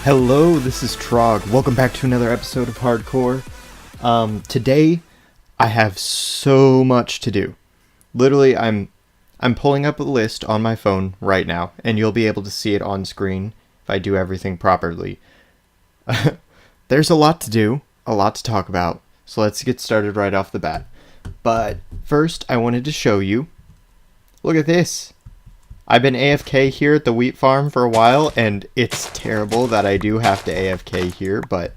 Hello, this is Trog. Welcome back to another episode of Hardcore. Today, I have so much to do. Literally, I'm pulling up a list on my phone right now, and you'll be able to see it on screen if I do everything properly. There's a lot to do, a lot to talk about, so let's get started right off the bat. But first, I wanted to show you. Look at this. I've been AFK here at the wheat farm for a while, and it's terrible that I do have to AFK here, but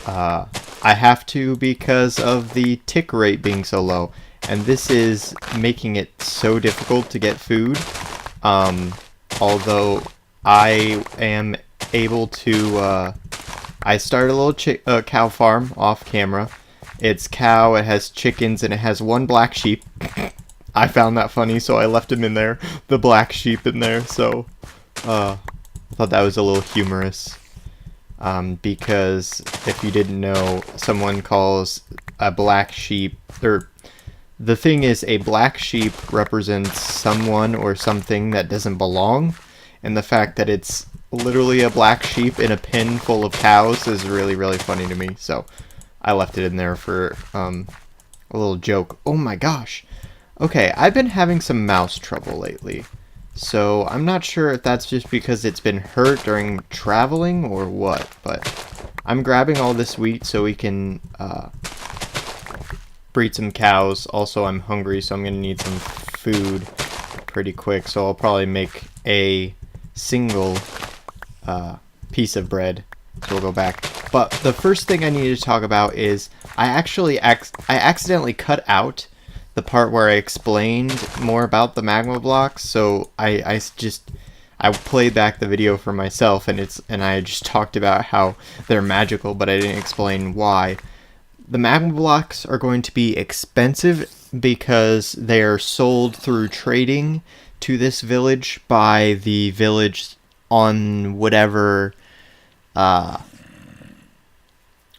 I have to because of the tick rate being so low, and this is making it so difficult to get food. Although I am able to, I started a little cow farm off camera. It's cow, it has chickens, and it has one black sheep. I found that funny, so I left him in there, the black sheep in there, so thought that was a little humorous, because if you didn't know, someone calls a black sheep, or the thing is, a black sheep represents someone or something that doesn't belong, and the fact that it's literally a black sheep in a pen full of cows is really, really funny to me, so I left it in there for a little joke. Oh my gosh! Okay, I've been having some mouse trouble lately, so I'm not sure if that's just because it's been hurt during traveling or what, but I'm grabbing all this wheat so we can breed some cows. Also, I'm hungry, so I'm going to need some food pretty quick, so I'll probably make a single piece of bread, so we'll go back. But the first thing I need to talk about is I accidentally cut out the part where I explained more about the magma blocks, so I played back the video for myself, and I just talked about how they're magical, but I didn't explain why. The magma blocks are going to be expensive because they are sold through trading to this village by the village on whatever on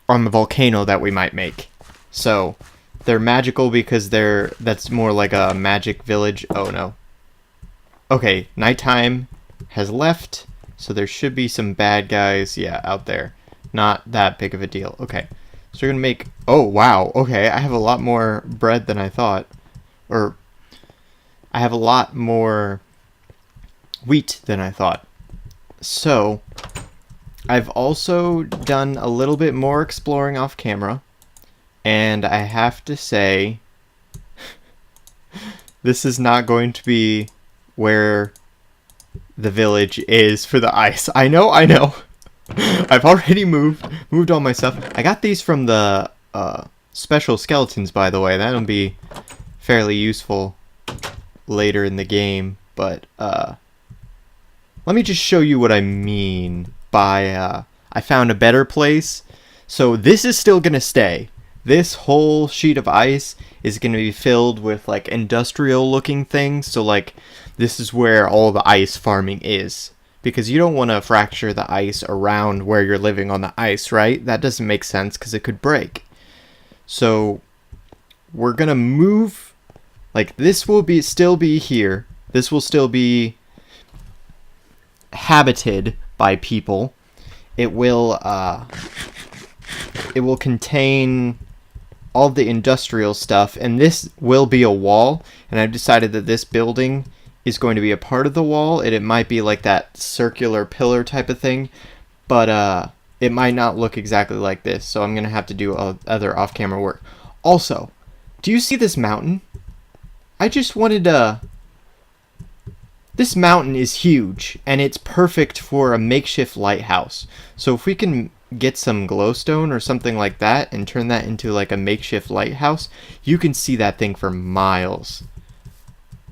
the volcano that we might make. So they're magical because that's more like a magic village. Oh no. Okay, nighttime has left, so there should be some bad guys, yeah, out there. Not that big of a deal. Okay, so we're gonna make, oh wow, okay, I have a lot more bread than I thought. Or, I have a lot more wheat than I thought. So, I've also done a little bit more exploring off camera. And I have to say, this is not going to be where the village is for the ice. I know. I've already moved all my stuff. I got these from the special skeletons, by the way. That'll be fairly useful later in the game. But let me just show you what I mean by I found a better place. So this is still going to stay. This whole sheet of ice is going to be filled with, like, industrial-looking things. So, like, this is where all the ice farming is. Because you don't want to fracture the ice around where you're living on the ice, right? That doesn't make sense because it could break. So, we're going to move. Like, this will still be here. This will still be habited by people. It will contain all the industrial stuff, and this will be a wall, and I've decided that this building is going to be a part of the wall, and it might be like that circular pillar type of thing, but it might not look exactly like this, so I'm going to have to do other off-camera work. Also, do you see this mountain? I just wanted to... This mountain is huge, and it's perfect for a makeshift lighthouse, so if we can get some glowstone or something like that and turn that into like a makeshift lighthouse, you can see that thing for miles.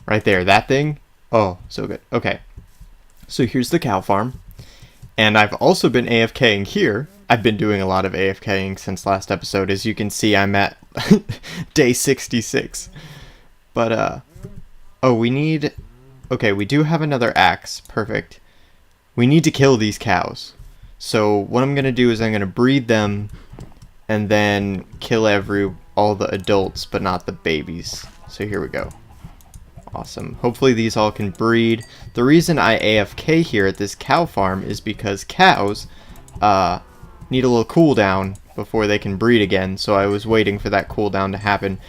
Right there, that thing. Oh, so good. Okay, so here's the cow farm, and I've also been AFKing here. I've been doing a lot of AFKing since last episode. As you can see, I'm at day 66. But oh, we need, okay, we do have another axe. Perfect. We need to kill these cows. So what I'm going to do is I'm going to breed them and then kill all the adults, but not the babies. So here we go. Awesome. Hopefully these all can breed. The reason I AFK here at this cow farm is because cows need a little cooldown before they can breed again, so I was waiting for that cooldown to happen.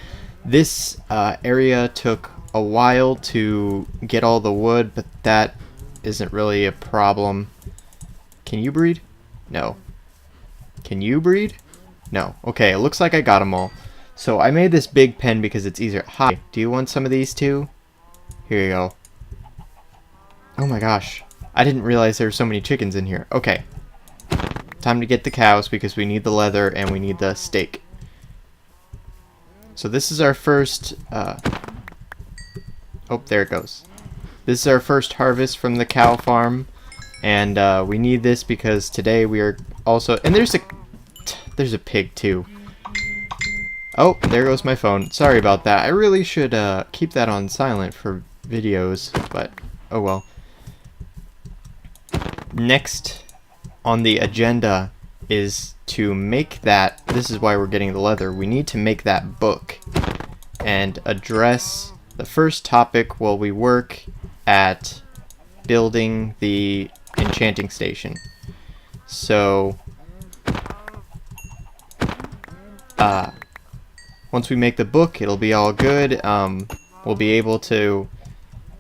This area took a while to get all the wood, but that isn't really a problem. Can you breed? No. Can you breed? No. Okay, it looks like I got them all. So I made this big pen because it's easier. Hi, do you want some of these too? Here you go. Oh my gosh. I didn't realize there were so many chickens in here. Okay. Time to get the cows because we need the leather and we need the steak. So this is our first... Oh, there it goes. This is our first harvest from the cow farm. And we need this because today we are also... And there's a pig too. Oh, there goes my phone. Sorry about that. I really should keep that on silent for videos, but oh well. Next on the agenda is to make that... This is why we're getting the leather. We need to make that book and address the first topic while we work at building the enchanting station. So... once we make the book, it'll be all good. We'll be able to...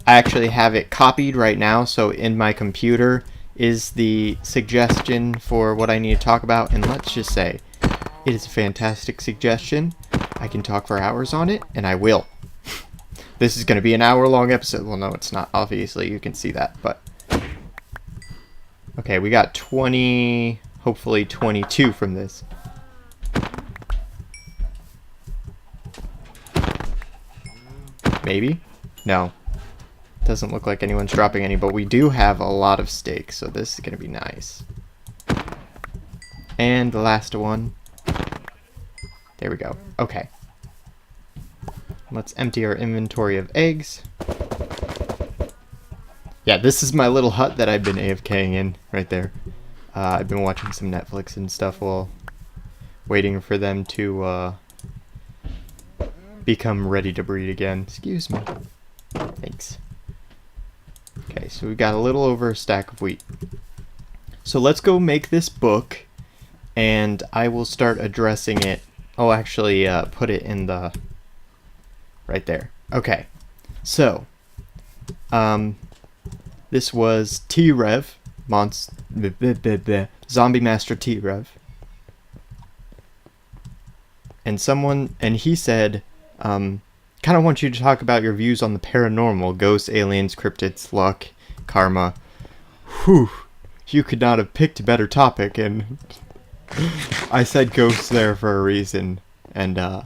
I actually have it copied right now, so in my computer is the suggestion for what I need to talk about, and let's just say it is a fantastic suggestion. I can talk for hours on it, and I will. This is going to be an hour-long episode. Well, no, it's not. Obviously, you can see that, but... Okay, we got 20... hopefully 22 from this. Maybe? No. Doesn't look like anyone's dropping any, but we do have a lot of steak, so this is going to be nice. And the last one. There we go. Okay. Let's empty our inventory of eggs. Yeah, this is my little hut that I've been AFKing in, right there. I've been watching some Netflix and stuff while waiting for them to become ready to breed again. Excuse me. Thanks. Okay, so we got a little over a stack of wheat. So let's go make this book, and I will start addressing it. Oh, actually, put it in the... right there. Okay. So, this was T-Rev, Zombie Master T-Rev. And he said, kind of want you to talk about your views on the paranormal, ghosts, aliens, cryptids, luck, karma. Whew, you could not have picked a better topic, and I said ghosts there for a reason, and,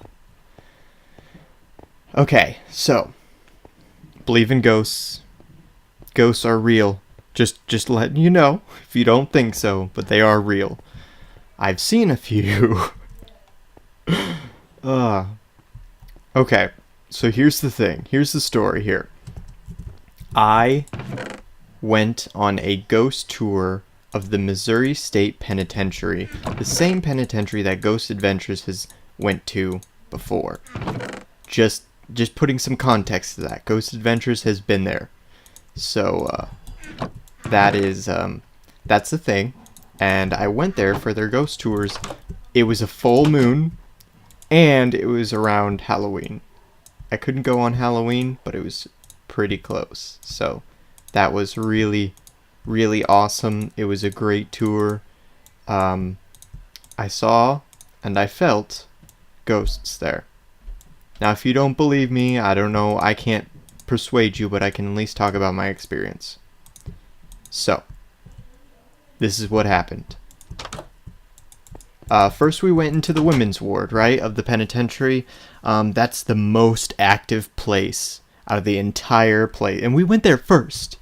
okay, so, believe in ghosts. Ghosts are real. Just letting you know, if you don't think so, but they are real. I've seen a few. Okay, so here's the thing. Here's the story here. I went on a ghost tour of the Missouri State Penitentiary, the same penitentiary that Ghost Adventures has went to before. Just putting some context to that. Ghost Adventures has been there. So, that's the thing. And I went there for their ghost tours. It was a full moon, and it was around Halloween. I couldn't go on Halloween, but it was pretty close. So, that was really, really awesome. It was a great tour. I saw and I felt ghosts there. Now, if you don't believe me, I don't know, I can't persuade you, but I can at least talk about my experience. So, this is what happened. First we went into the women's ward, right, of the penitentiary. That's the most active place out of the entire place. And we went there first.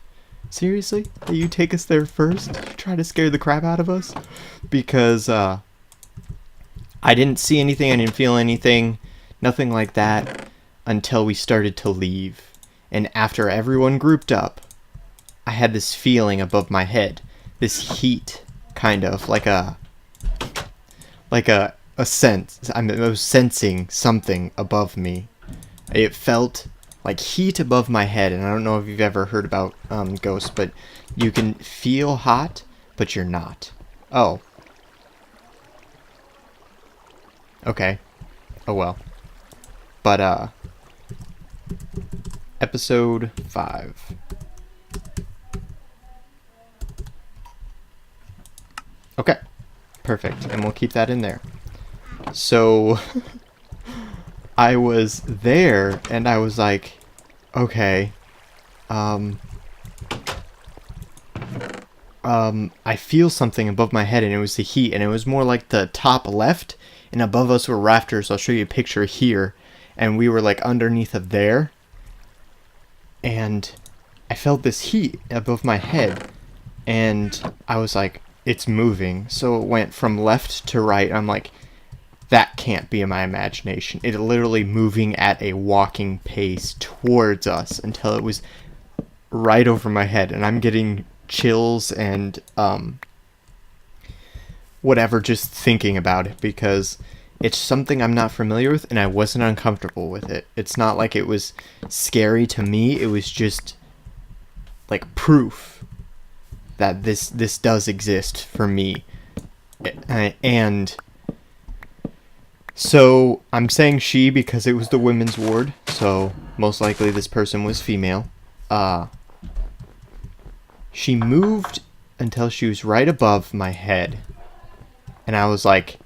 Seriously? Did you take us there first? Did you try to scare the crap out of us? Because, I didn't see anything, I didn't feel anything, nothing like that, until we started to leave. And after everyone grouped up, I had this feeling above my head. This heat, kind of, like a sense. I was sensing something above me. It felt like heat above my head, and I don't know if you've ever heard about ghosts, but you can feel hot, but you're not. Oh, Okay. Oh well. But, episode 5. Okay. Perfect. And we'll keep that in there. So, I was there, and I was like, okay, I feel something above my head, and it was the heat, and it was more like the top left, and above us were rafters. I'll show you a picture here, and we were like underneath of there, and I felt this heat above my head, and I was like, it's moving. So it went from left to right. I'm like, that can't be in my imagination. It literally moving at a walking pace towards us until it was right over my head, and I'm getting chills and whatever just thinking about it, because it's something I'm not familiar with, and I wasn't uncomfortable with it. It's not like it was scary to me. It was just like proof that this does exist for me. And so I'm saying she because it was the women's ward, so most likely this person was female. She moved until she was right above my head, and I was like,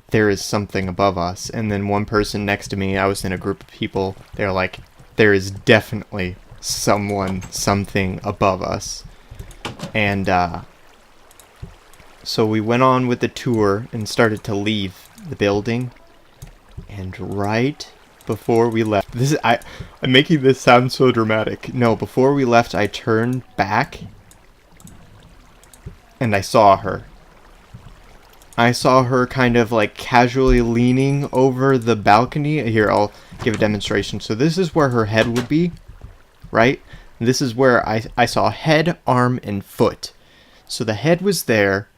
there is something above us. And then one person next to me, I was in a group of people, they're like, there is definitely something above us. And so we went on with the tour and started to leave the building, and right before we left, I'm making this sound so dramatic. No, before we left, I turned back and I saw her. I saw her kind of like casually leaning over the balcony. Here, I'll give a demonstration. So this is where her head would be, right? This is where I saw head, arm, and foot. So the head was there,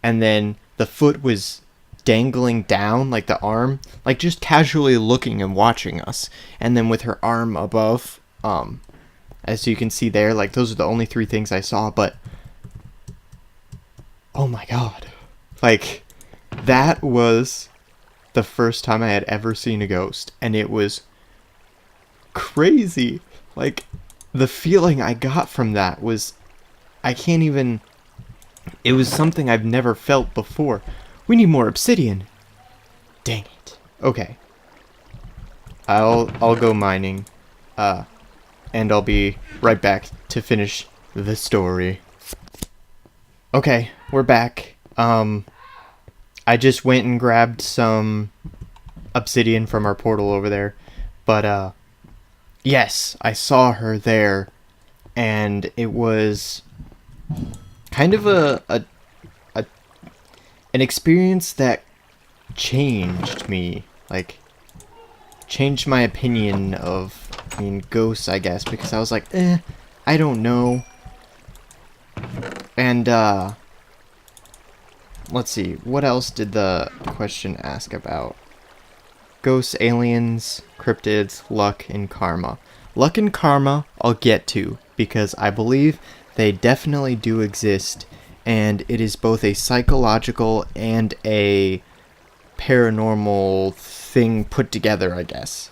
and then the foot was dangling down, like the arm, like just casually looking and watching us. And then with her arm above, as you can see there, like those are the only 3 things I saw. But oh my god, like that was the first time I had ever seen a ghost, and it was crazy. Like the feeling I got from that was, I can't even, it was something I've never felt before. We need more obsidian. Dang it. Okay. I'll go mining, and I'll be right back to finish the story. Okay, we're back. I just went and grabbed some obsidian from our portal over there, but yes, I saw her there, and it was kind of an experience that changed me, like changed my opinion of, ghosts, I guess, because I was like, I don't know. And let's see, what else did the question ask about? Ghosts, aliens, cryptids, luck, and karma. Luck and karma I'll get to, because I believe they definitely do exist, and it is both a psychological and a paranormal thing put together, I guess.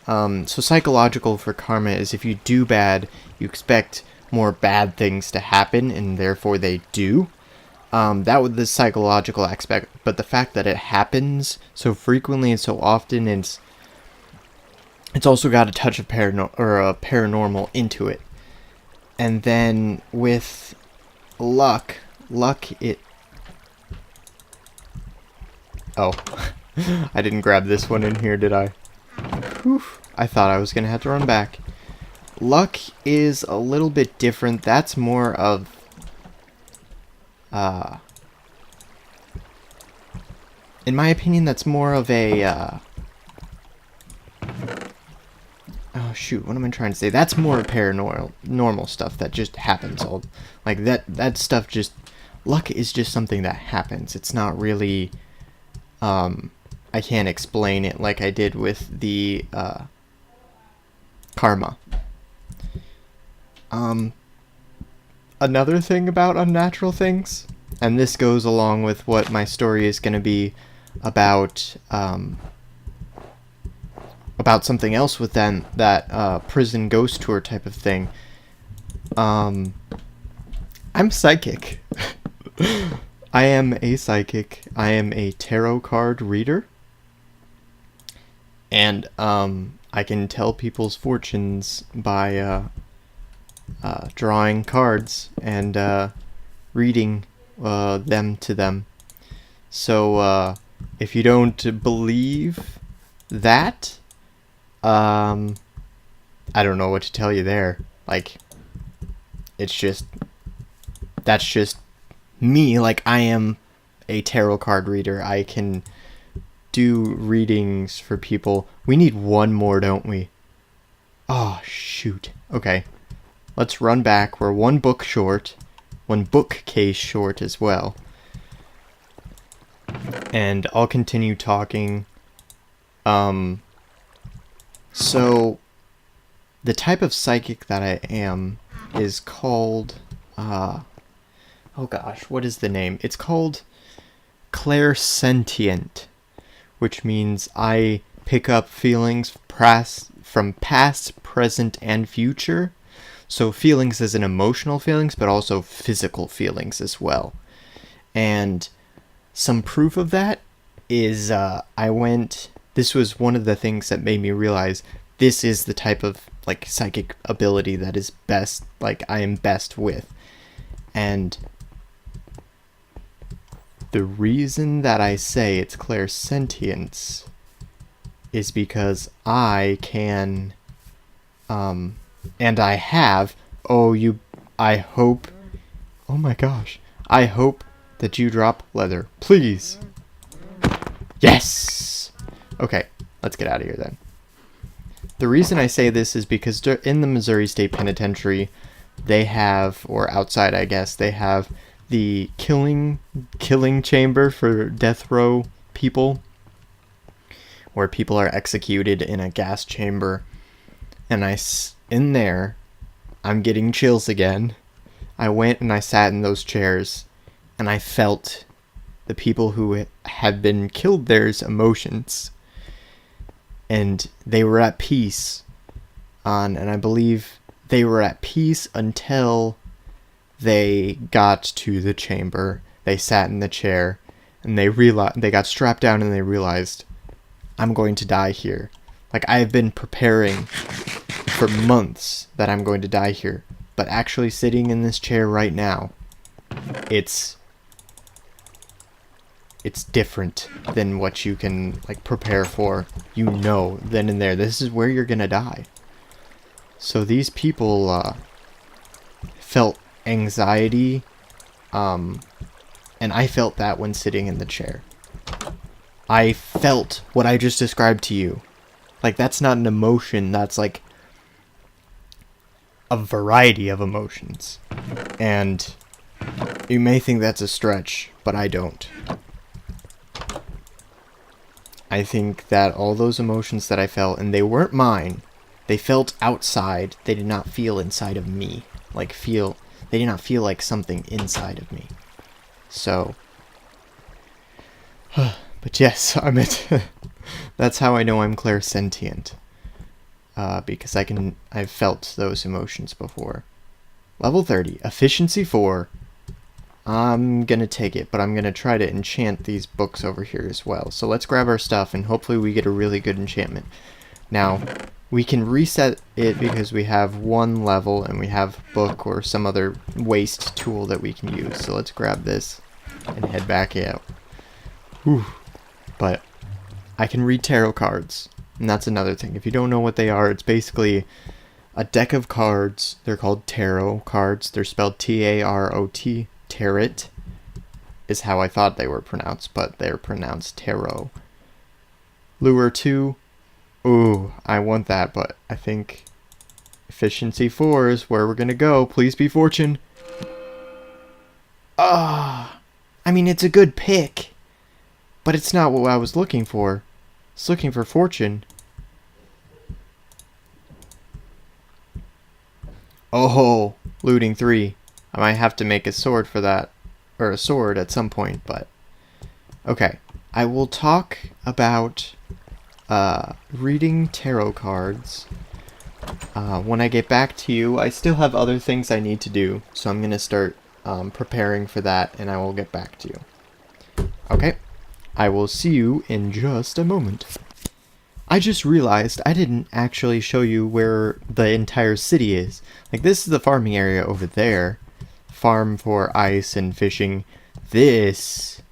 So psychological for karma is if you do bad, you expect more bad things to happen, and therefore they do. That was the psychological aspect, but the fact that it happens so frequently and so often, it's also got a touch of paranormal into it. And then with luck, it... Oh, I didn't grab this one in here, did I? Whew. I thought I was going to have to run back. Luck is a little bit different. That's more of... in my opinion, that's more of a... oh, shoot, what am I trying to say? That's more paranormal stuff that just happens. Like, that stuff just... Luck is just something that happens. It's not really... I can't explain it like I did with the, karma. Another thing about unnatural things, and this goes along with what my story is going to be about something else within that prison ghost tour type of thing. I'm psychic. I am a psychic. I am a tarot card reader. And I can tell people's fortunes by drawing cards and reading them to them. So if you don't believe that, I don't know what to tell you there. Like, that's just me. Like, I am a tarot card reader. I can do readings for people. We need one more, don't we? Oh, shoot. Okay. Let's run back. We're one book short. One bookcase short as well. And I'll continue talking. So, the type of psychic that I am is called, oh gosh, what is the name? It's called Sentient, which means I pick up feelings from past, present, and future. So feelings as in emotional feelings, but also physical feelings as well. And some proof of that is this was one of the things that made me realize this is the type of like psychic ability that is best, like I am best with. And the reason that I say it's clairsentience is because I can, and I have, I hope that you drop leather, please. Yes! Okay, let's get out of here then. The reason I say this is because in the Missouri State Penitentiary, they have, or outside I guess, they have the killing chamber for death row people, where people are executed in a gas chamber. And in there, I'm getting chills again. I went and I sat in those chairs, and I felt the people who had been killed there's emotions. And they were at peace and I believe they were at peace until they got to the chamber. They sat in the chair and they got strapped down and they realized, I'm going to die here. Like, I have been preparing for months that I'm going to die here, but actually sitting in this chair right now, it's different than what you can like prepare for, then and there. This is where you're gonna die. So these people felt anxiety, and I felt that when sitting in the chair. I felt what I just described to you. Like, that's not an emotion, that's like a variety of emotions. And you may think that's a stretch, but I don't. I think that all those emotions that I felt, and they weren't mine, they felt outside, they did not feel inside of me. They did not feel like something inside of me. So, but yes, that's how I know I'm clairsentient. Because I've felt those emotions before. Level 30, efficiency 4. I'm gonna take it, but I'm gonna try to enchant these books over here as well. So let's grab our stuff, and hopefully we get a really good enchantment. Now, we can reset it because we have one level, and we have book or some other waste tool that we can use. So let's grab this and head back out. Whew. But I can read tarot cards, and that's another thing. If you don't know what they are, it's basically a deck of cards. They're called tarot cards. They're spelled T-A-R-O-T. Tarot is how I thought they were pronounced, but they're pronounced tarot. Lure 2. Ooh, I want that, but I think efficiency 4 is where we're gonna go. Please be fortune. I mean, it's a good pick, but it's not what I was looking for. I was looking for fortune. Oh, looting 3. I might have to make a sword for that, or a sword at some point, but okay. I will talk about reading tarot cards when I get back to you. I still have other things I need to do, so I'm going to start preparing for that, and I will get back to you. Okay, I will see you in just a moment. I just realized I didn't actually show you where the entire city is. Like, this is the farming area over there. Farm for ice and fishing. This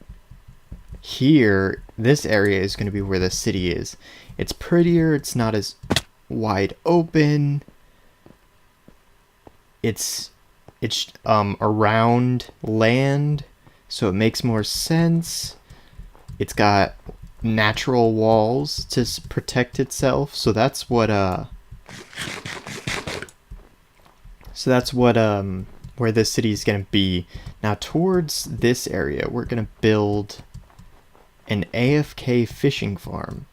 here, this area is going to be where the city is. It's prettier, it's not as wide open. It's around land, so it makes more sense. It's got natural walls to protect itself, so that's what where the city is going to be. Now towards this area we're going to build an AFK fishing farm,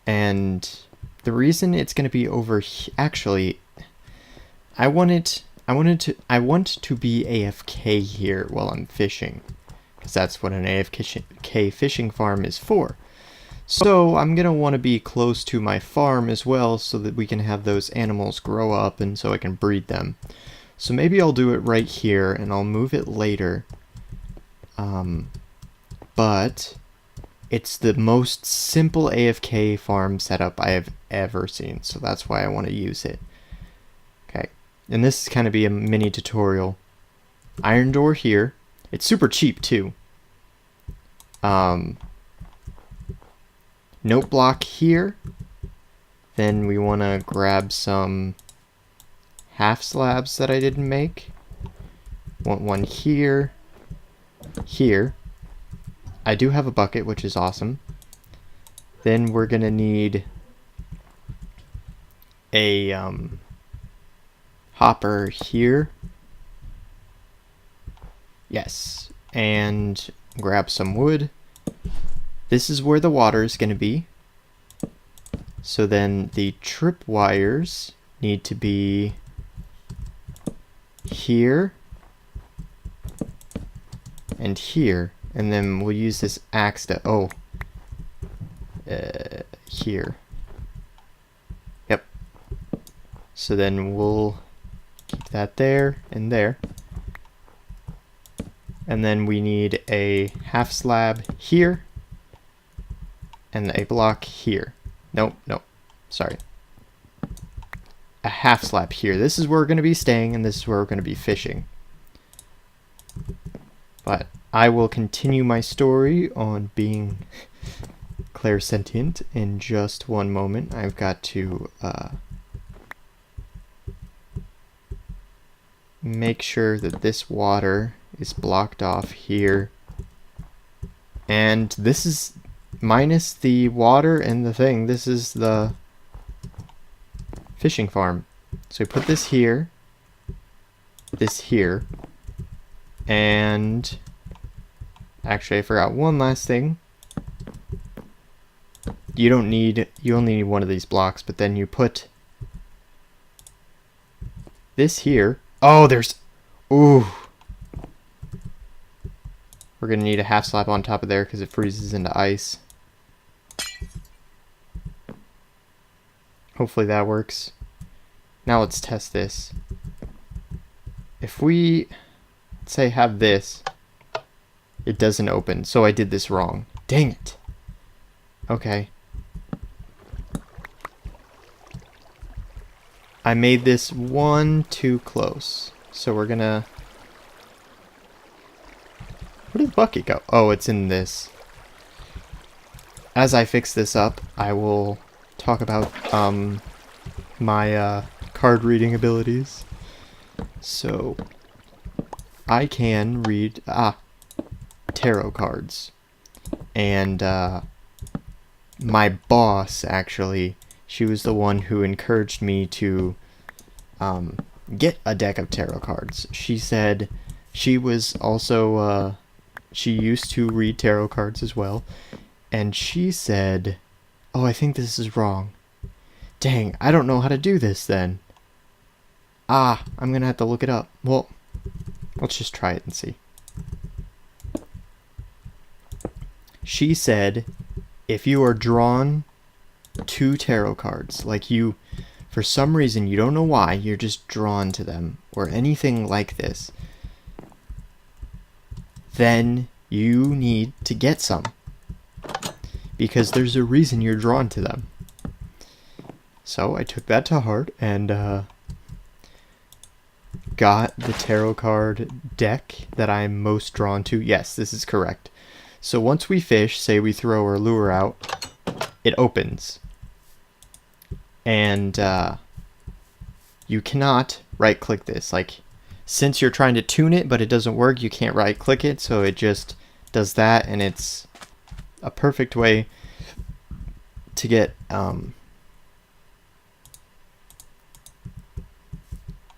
and the reason it's going to be over actually I want to be AFK here while I'm fishing, because that's what an AFK fishing farm is for. So I'm going to want to be close to my farm as well, so that we can have those animals grow up and so I can breed them. So maybe I'll do it right here and I'll move it later. But it's the most simple AFK farm setup I have ever seen, so that's why I want to use it. Okay, and this is kind of be a mini tutorial. Iron door here. It's super cheap too. Note block here. Then we want to grab some half slabs that I didn't make. Want one here. Here. I do have a bucket, which is awesome. Then we're gonna need a hopper here. Yes, and grab some wood. This is where the water is going to be. So then the trip wires need to be here and here. And then we'll use this axe to, here. Yep. So then we'll keep that there and there. And then we need a half slab here and a block here. Nope, sorry. A half slab here. This is where we're going to be staying, and this is where we're going to be fishing. But I will continue my story on being clairsentient in just one moment. I've got to make sure that this water is blocked off here. And this is minus the water and the thing. This is the fishing farm. So we put this here, and actually I forgot one last thing. You only need one of these blocks, but then you put this here. Oh, ooh. We're gonna need a half slab on top of there because it freezes into ice. Hopefully that works. Now let's test this. If we, say, have this, it doesn't open, so I did this wrong. Dang it. Okay. I made this one too close, so we're gonna... Where did the bucket go? Oh, it's in this. As I fix this up, I will talk about my card reading abilities. So I can read tarot cards, and my boss, actually, she was the one who encouraged me to get a deck of tarot cards. She said she was also she used to read tarot cards as well, and she said, oh, I think this is wrong. Dang, I don't know how to do this then. I'm gonna have to look it up. Well, let's just try it and see. she said if you are drawn 2 tarot cards, like you, for some reason, you don't know why, you're just drawn to them, or anything like this, then you need to get some. Because there's a reason you're drawn to them. So I took that to heart and got the tarot card deck that I'm most drawn to. Yes, this is correct. So once we fish, say we throw our lure out, it opens. And you cannot right-click this. Like, since you're trying to tune it, but it doesn't work, you can't right-click it, so it just does that, and it's a perfect way to get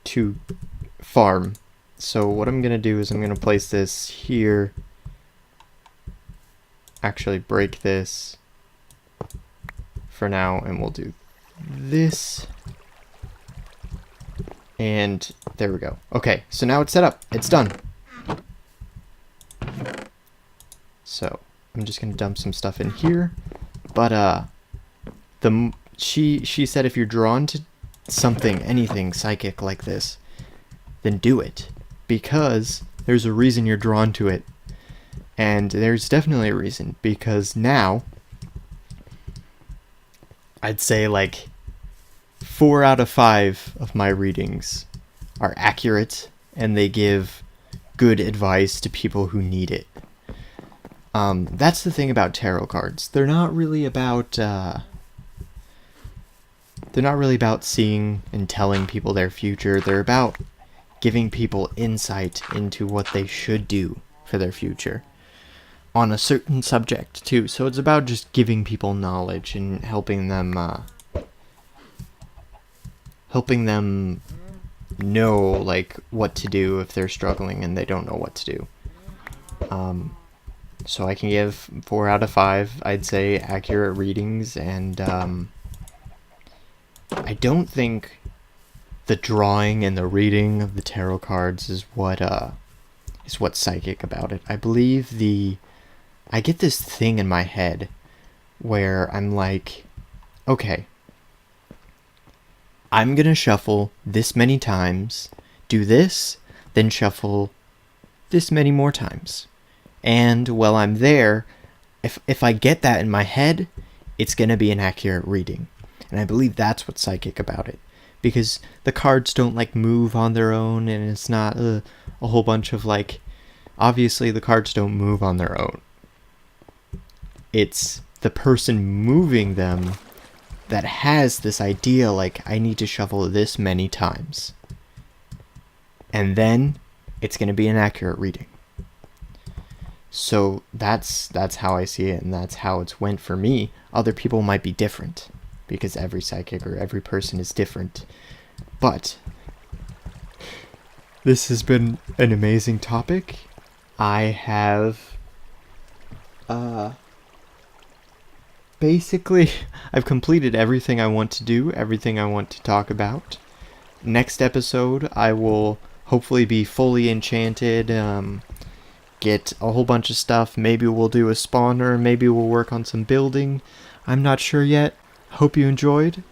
to farm. So what I'm gonna do is I'm gonna place this here, actually break this for now, and we'll do this, and there we go. Okay, so now it's set up, it's done. So I'm just gonna dump some stuff in here, but she said if you're drawn to something, anything psychic like this, then do it, because there's a reason you're drawn to it. And there's definitely a reason, because now I'd say like 4 out of 5 of my readings are accurate, and they give good advice to people who need it. That's the thing about tarot cards. They're not really about seeing and telling people their future. They're about giving people insight into what they should do for their future on a certain subject too. So it's about just giving people knowledge and helping them know like what to do if they're struggling and they don't know what to do. So I can give 4 out of 5, I'd say, accurate readings, and I don't think the drawing and the reading of the tarot cards is what's psychic about it. I believe I get this thing in my head where I'm like, okay, I'm gonna shuffle this many times, do this, then shuffle this many more times. And while I'm there, if I get that in my head, it's gonna be an accurate reading. And I believe that's what's psychic about it. Because the cards don't like move on their own, and it's not a whole bunch of like, obviously the cards don't move on their own. It's the person moving them that has this idea like, I need to shuffle this many times. And then it's going to be an accurate reading. So that's how I see it, and that's how it's went for me. Other people might be different, because every psychic or every person is different. But this has been an amazing topic. I have basically I've completed everything I want to do, everything I want to talk about. Next episode I will hopefully be fully enchanted, get a whole bunch of stuff. Maybe we'll do a spawner, maybe we'll work on some building. I'm not sure yet. Hope you enjoyed.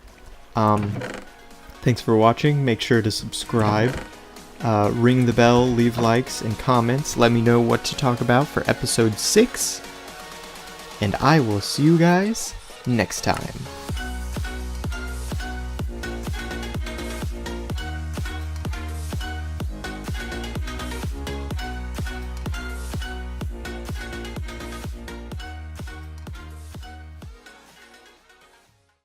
Thanks for watching. Make sure to subscribe, ring the bell, leave likes and comments. Let me know what to talk about for episode 6. And I will see you guys next time.